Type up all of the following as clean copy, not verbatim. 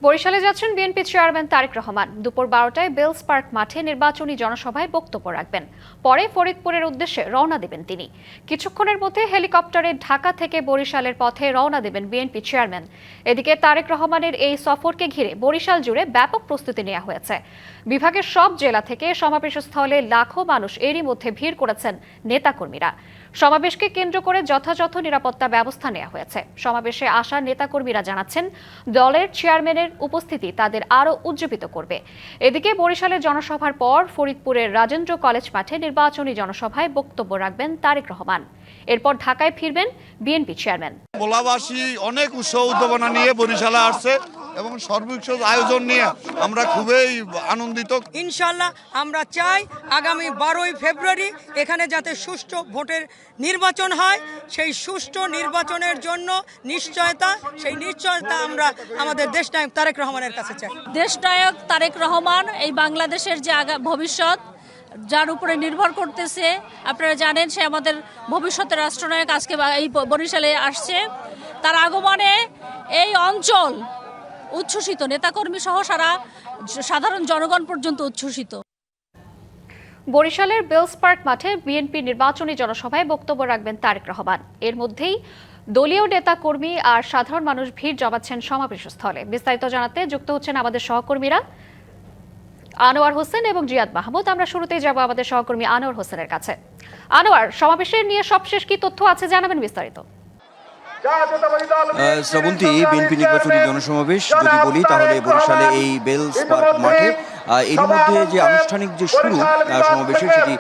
বরিশালে যাচ্ছেন BNP chairman Tarique Rahman. দুপুর 12টায় বেলস পার্ক মাঠে নির্বাচনী জনসভায় বক্তব্য রাখবেন। পরে ফরিদপুরের উদ্দেশ্যে রওনা দেবেন তিনি। কিছুক্ষণের মধ্যে হেলিকপ্টারে ঢাকা থেকে বরিশালের পথে রওনা দেবেন বিএনপি চেয়ারম্যান। এদিকে তারেক রহমানের এই সফরকে ঘিরে বরিশাল জুড়ে ব্যাপক প্রস্তুতি নেওয়া হয়েছে। বিভাগের সব জেলা থেকে সমাবেশস্থলে লাখো মানুষ এরই মধ্যে ভিড় করেছেন নেতাকর্মীরা। সমাবেশকে কেন্দ্র করে যথাযথ নিরাপত্তা ব্যবস্থা নেওয়া হয়েছে। সমাবেশে আসা নেতাকর্মীরা জানাচ্ছেন, দলের চেয়ারম্যানের উপস্থিতি তাদের আরও উজ্জীবিত করবে। এদিকে বরিশালের জনসভার পর ফরিদপুরের রাজেন্দ্র কলেজ মাঠে নির্বাচনী জনসভায় বক্তব্য রাখবেন তারেক রহমান। এরপর ঢাকায় ফিরবেন বিএনপি চেয়ারম্যান। ভোলাবাসী অনেক উৎসাহ উদ্দীপনা নিয়ে বরিশালে আসছে এবং সর্বোচ্চ আয়োজন নিয়ে আমরা খুবই আনন্দিত। ইনশাল্লাহ আমরা চাই আগামী 12ই ফেব্রুয়ারি এখানে যাতে সুষ্ঠু ভোটের নির্বাচন হয়। সেই সুষ্ঠু নির্বাচনের জন্য সেই নিশ্চয়তা আমরা আমাদের দেশনায়ক তারেক রহমানের কাছে চাই। দেশনায়ক তারেক রহমান এই বাংলাদেশের যে ভবিষ্যৎ, যার উপরে নির্ভর করতেছে, আপনারা জানেন সে আমাদের ভবিষ্যতের রাষ্ট্রনায়ক। আজকে এই বরিশালে আসছে, তার আগমনে এই অঞ্চল উচ্ছ্বসিত, নেতাকর্মী সহ সাধারণ জনগণ পর্যন্ত উচ্ছ্বসিত। বরিশালের বেলস পার্ক মাঠে বিএনপি নির্বাচনী জনসভায় বক্তব্য রাখবেন তারেক রহমান। এর মধ্যেই দলীয় নেতাকর্মী আর সাধারণ মানুষ ভিড় জমাচ্ছেন সমাবেশস্থলে। বিস্তারিত জানাতে যুক্ত হচ্ছেন আমাদের সহকর্মীরা আনোয়ার হোসেন এবং জিয়াদ মাহমুদ। আমরা শুরুতেই যাব আমাদের সহকর্মী আনোয়ার হোসেনের কাছে। আনোয়ার, সমাবেশের নিয়ে সবশেষ কি তথ্য আছে জানাবেন বিস্তারিত। শ্রাবন্তী, বিএনপি নির্বাচনী জনসমাবেশ যদি বলি তাহলে বরিশালে এই বেলস পার্ক মাঠে এর মধ্যে যে আনুষ্ঠানিক যে শুরু সমাবেশের, সেটি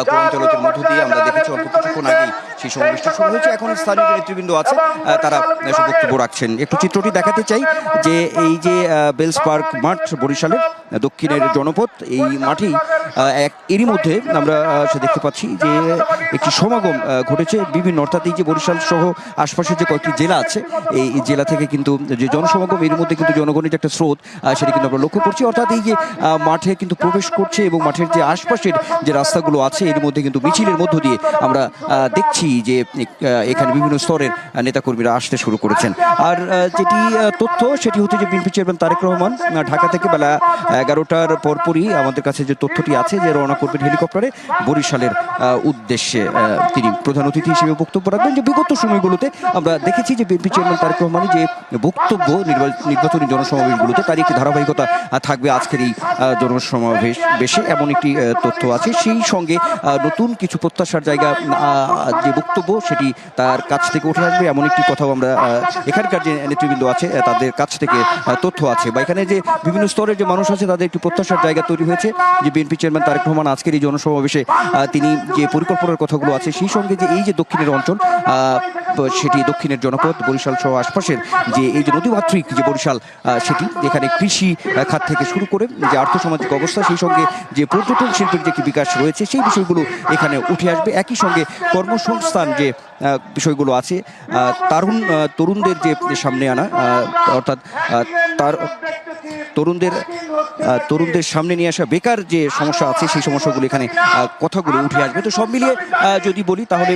কোরআন তেলাওয়াতের মধ্য দিয়ে আমরা দেখেছি। অল্প কিছুক্ষণ আগেই সেই সমাবেশটা শুরু হয়েছে। এখন স্থানীয় যে নেতৃবৃন্দ আছে তারা বক্তব্য রাখছেন। একটু চিত্রটি দেখাতে চাই যে এই যে বেলস পার্ক মাঠ বরিশালের দক্ষিণের জনপদ, এই মাঠেই এরই মধ্যে আমরা দেখতে পাচ্ছি যে একটি সমাগম ঘটেছে বিভিন্ন, অর্থাৎ এই যে বরিশাল সহ আশপাশের যে কয়েকটি জেলা আছে, এই জেলা থেকে কিন্তু যে জনসমাগম, এর মধ্যে কিন্তু জনগণের যে একটা স্রোত সেটি কিন্তু আমরা লক্ষ্য করছি। অর্থাৎ এই যে মাঠে কিন্তু প্রবেশ করছে এবং মাঠের যে আশপাশের যে রাস্তাগুলো আছে এর মধ্যে কিন্তু মিছিলের মধ্য দিয়ে আমরা দেখছি যে এখানে বিভিন্ন স্তরের নেতাকর্মীরা আসতে শুরু করেছেন। আর যেটি তথ্য সেটি হচ্ছে যে বিএনপি চেয়ারম্যান তারেক রহমান ঢাকা থেকে বেলা 11টার পরপরই আমাদের কাছে যে তথ্যটি আছে যে রওনা করবেন হেলিকপ্টারে বরিশালের উদ্দেশ্যে। তিনি প্রধান অতিথি হিসেবে বক্তব্য রাখবেন। যে বিগত সময়গুলোতে আমরা দেখেছি যে বিএনপি চেয়ারম্যান তারেক রহমানের যে বক্তব্য নির্বাচনী জনসমাবেশগুলোতে তারই একটি ধারাবাহিকতা থাকবে আজকের এই জনসমাবেশে, এমন একটি তথ্য আছে। সেই সঙ্গে নতুন কিছু প্রত্যাশার জায়গা যে বক্তব্য সেটি তার কাছ থেকে উঠে আসবে, এমন একটি কথাও আমরা এখানকার যে নেতৃবৃন্দ আছে তাদের কাছ থেকে তথ্য আছে, বা এখানে যে বিভিন্ন স্তরের যে মানুষ আছে তাদের একটি প্রত্যাশার জায়গা তৈরি হয়েছে যে বিএনপি চেয়ারম্যান তারেক রহমান আজকের এই জনসমাবেশে তিনি যে পরিকল্পনার কথাগুলো আছে, সেই সঙ্গে যে এই যে দক্ষিণের অঞ্চল, সেটি দক্ষিণের জনপদ বরিশাল সহ আশপাশের যে এই যে নদীমাতৃক যে বরিশাল, সেটি যেখানে কৃষি খাত থেকে শুরু করে যে আর্থসামাজিক অবস্থা, সেই সঙ্গে যে পর্যটন শিল্পের যে একটি বিকাশ রয়েছে, সেই বিষয়গুলো এখানে উঠে আসবে। একই সঙ্গে কর্মসংস্থান যে বিষয়গুলো আছে, তরুণদের যে সামনে আনা, অর্থাৎ তরুণদের সামনে নিয়ে আসা বেকার যে সমস্যা আছে, সেই সমস্যাগুলো এখানে কথাগুলো উঠে আসবে। তো সব মিলিয়ে যদি বলি তাহলে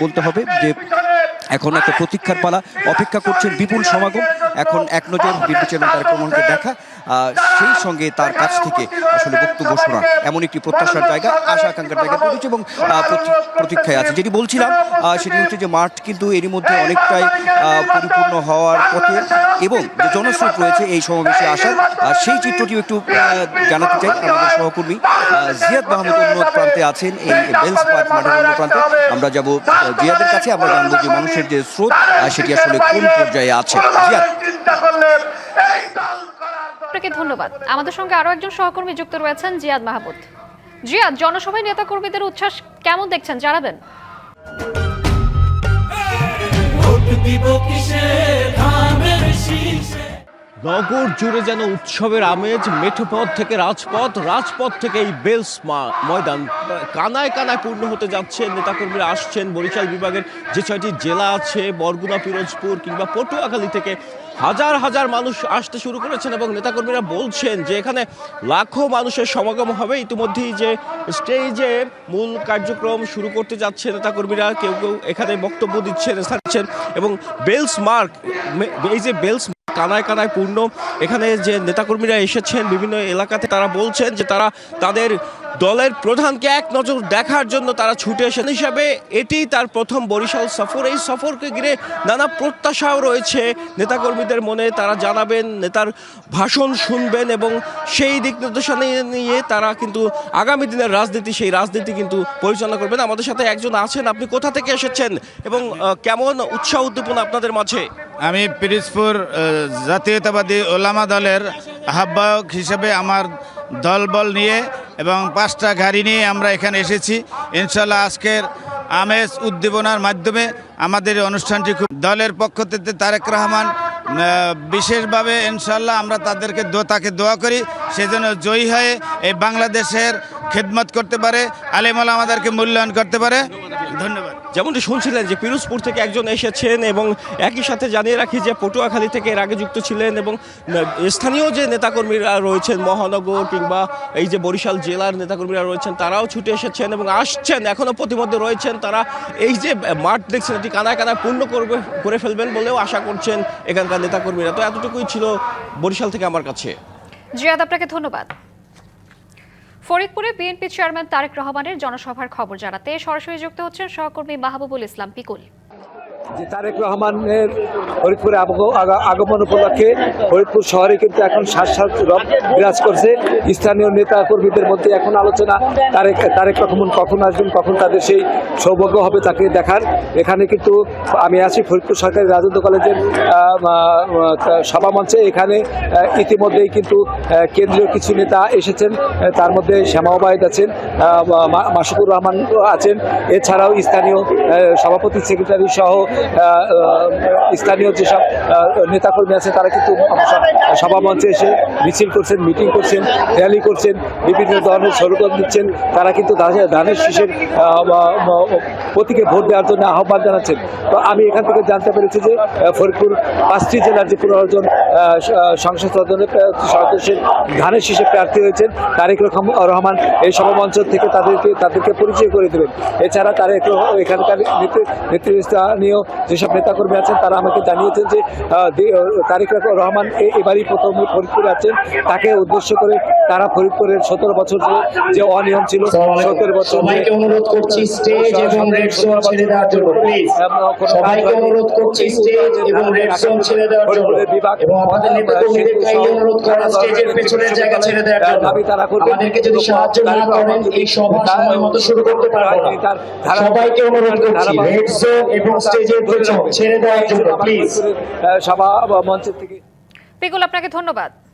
বলতে হবে যে এখন একটা প্রতীক্ষার পালা, অপেক্ষা করছেন বিপুল সমাগম। এখন এক নজর বিএনপি চেয়ারম্যান তারেক রহমানকে দেখা, সেই সঙ্গে তার কাছ থেকে আসলে বক্তব্য শোনা, এমন একটি প্রত্যাশার জায়গা, আশা আকাঙ্ক্ষার জায়গা তৈরি এবং প্রতীক্ষায় আছে। যেটি বলছিলাম সেটি হচ্ছে যে মাঠ কিন্তু এরই মধ্যে অনেকটাই পরিপূর্ণ হওয়ার পথে এবং যে জনস্রোত রয়েছে এই সমাবেশে আসার, সেই চিত্রটিও একটু জানাতে চাই। আমাদের সহকর্মী জিয়াদ মাহমুদ অন্য প্রান্তে আছেন, এই বেলস পার্ক মাঠের অন্য প্রান্তে। আমরা যাব জিয়াদের কাছে, আমরা জানবো যে মানুষের যে স্রোত সেটি আসলে কোন পর্যায়ে আছে। জিয়াদ, আপনাকে ধন্যবাদ। আমাদের সঙ্গে আরো একজন সহকর্মী যুক্ত রয়েছেন, জিয়াদ মাহমুদ। জিয়াদ, জনসভায় নেতাকর্মীদের উচ্ছ্বাস কেমন দেখছেন জানাবেন। নগর জুড়ে যেন উৎসবের আমেজ। মেঠোপথ থেকে রাজপথ, রাজপথ থেকে এই বেলস ময়দান কানায় কানায় পূর্ণ হতে যাচ্ছে। নেতাকর্মীরা আসছেন বরিশাল বিভাগের যে 6টি জেলা আছে, বরগুনা, পিরোজপুর কিংবা পটুয়াখালী থেকে হাজার হাজার মানুষ আসতে শুরু করেছেন এবং নেতাকর্মীরা বলছেন যে এখানে লাখো মানুষের সমাগম হবে। ইতিমধ্যেই যে স্টেজে মূল কার্যক্রম শুরু করতে যাচ্ছে নেতাকর্মীরা, কেউ কেউ এখানে বক্তব্য দিচ্ছেন এবং বেলস মার্ক, এই যে বেলস কানায় কানায় পূর্ণ। এখানে যে নেতাকর্মীরা এসেছেন বিভিন্ন এলাকাতে, তারা বলছেন যে তারা তাদের দলের প্রধানকে এক নজর দেখার জন্য তারা ছুটে এসেছেন। হিসাবে এটি তার প্রথম বরিশাল সফর। এই সফরকে ঘিরে নানা প্রত্যাশাও রয়েছে নেতাকর্মীদের মনে। তারা জানাবেন, নেতার ভাষণ শুনবেন এবং সেই দিক নির্দেশনা নিয়ে তারা কিন্তু আগামী দিনের রাজনীতি, সেই রাজনীতি কিন্তু পরিচালনা করবেন। আমাদের সাথে একজন আছেন। আপনি কোথা থেকে এসেছেন এবং কেমন উৎসাহ উদ্দীপনা আপনাদের মাঝে? আমি পিরিজপুর জাতীয়তাবাদী ওলামা দলের আহ্বায়ক হিসেবে আমার দলবল নিয়ে এবং 5টা গাড়ি নিয়ে আমরা এখানে এসেছি। ইনশাল্লাহ আজকের আমেজ উদ্দীপনার মাধ্যমে আমাদের এই অনুষ্ঠানটি খুব দলের পক্ষ থেকে তারেক রহমান বিশেষভাবে ইনশাল্লাহ আমরা তাকে দোয়া করি সেজন্য জয়ী হয়ে এই বাংলাদেশের খেদমত করতে পারে, আলেম ওলামাদেরকে মূল্যায়ন করতে পারে। ধন্যবাদ। যেমনটি শুনছিলেন যে পিরোজপুর থেকে একজন এসেছেন এবং একই সাথে জানিয়ে রাখি যে পটুয়াখালী থেকে এর আগে যুক্ত ছিলেন এবং স্থানীয় যে নেতাকর্মীরা রয়েছেন মহানগর কিংবা এই যে বরিশাল জেলার নেতাকর্মীরা রয়েছেন, তারাও ছুটে এসেছেন এবং আসছেন, এখনও প্রতিমধ্যে রয়েছেন। তারা এই যে মাঠ দেখছেন এটি কানায় কানায় পূর্ণ করে ফেলবেন বলেও আশা করছেন এখানকার নেতাকর্মীরা। তো এতটুকুই ছিল বরিশাল থেকে আমার কাছে। জিয়াদ, আপনাকে ধন্যবাদ। ফরিদপুরে বিএনপি চেয়ারম্যান তারেক রহমানের জনসভার খবর জানাতে সরাসরি যুক্ত হচ্ছেন সহকর্মী মাহবুবুল ইসলাম পিকুল। যে তারেক রহমানের ফরিদপুরে আগমন উপলক্ষে ফরিদপুর শহরে কিন্তু এখন শ্বাস বিরাজ করছে। স্থানীয় নেতা কর্মীদের মধ্যে এখন আলোচনা তারেক রহমান কখন আসবেন, কখন তাদের সেই সৌভাগ্য হবে তাকে দেখার। এখানে কিন্তু আমি আছি ফরিদপুর সরকারি রাজেন্দ্র কলেজের সভামঞ্চে। এখানে ইতিমধ্যেই কিন্তু কেন্দ্রীয় কিছু নেতা এসেছেন, তার মধ্যে শ্যামা ওবায়দ আছেন, মাসুকুর রহমান আছেন, এছাড়াও স্থানীয় সভাপতি সেক্রেটারি সহ স্থানীয় যেসব নেতাকর্মী আছে তারা কিন্তু সভামঞ্চে এসে মিছিল করছেন, মিটিং করছেন, র্যালি করছেন, বিভিন্ন ধরনের স্লোগান দিচ্ছেন। তারা কিন্তু ধানের শীষের প্রতীকে ভোট দেওয়ার জন্য আহ্বান জানাচ্ছেন। তো আমি এখান থেকে জানতে পেরেছি যে ফরিদপুর 5টি জেলার যে 15 জন সংসদ সদস্যের ধানের শীষে প্রার্থী হয়েছেন। তারেক রহমান এই সভামঞ্চ থেকে তাদেরকে পরিচয় করে দেবেন। এছাড়া এখানকার নেতৃস্থানীয় যেসব নেতাকর্মী আছেন তারা আমাকে জানিয়েছেন যে তারেক রহমান এবারই প্রথম ফরিদপুরে আছেন। তাকে উদ্দেশ্য করে তারা ফরিদপুরের 17 বছর যে অনিয়ম ছিল, 17 বছর অনুরোধ করছি স্টেজ এবং রেড জোন ছেড়ে দেওয়ার জন্য, প্লিজ সবাইকে অনুরোধ করছি স্টেজ এবং রেড জোন ছেড়ে দেওয়ার জন্য এবং আমাদের নেতাকর্মীদের কাইন্ডলি অনুরোধ করেন স্টেজের পেছনের জায়গা ছেড়ে দেওয়ার জন্য। আমাদেরকে যদি সাহায্য না করেন এই সভা সময় মতো শুরু করতে পারবো না। সবাইকে অনুরোধ করছি রেড জোন এবং স্টেজের পেছন ছেড়ে দেওয়ার জন্য প্লিজ। সভা মঞ্চের থেকে পিকুল, আপনাকে ধন্যবাদ।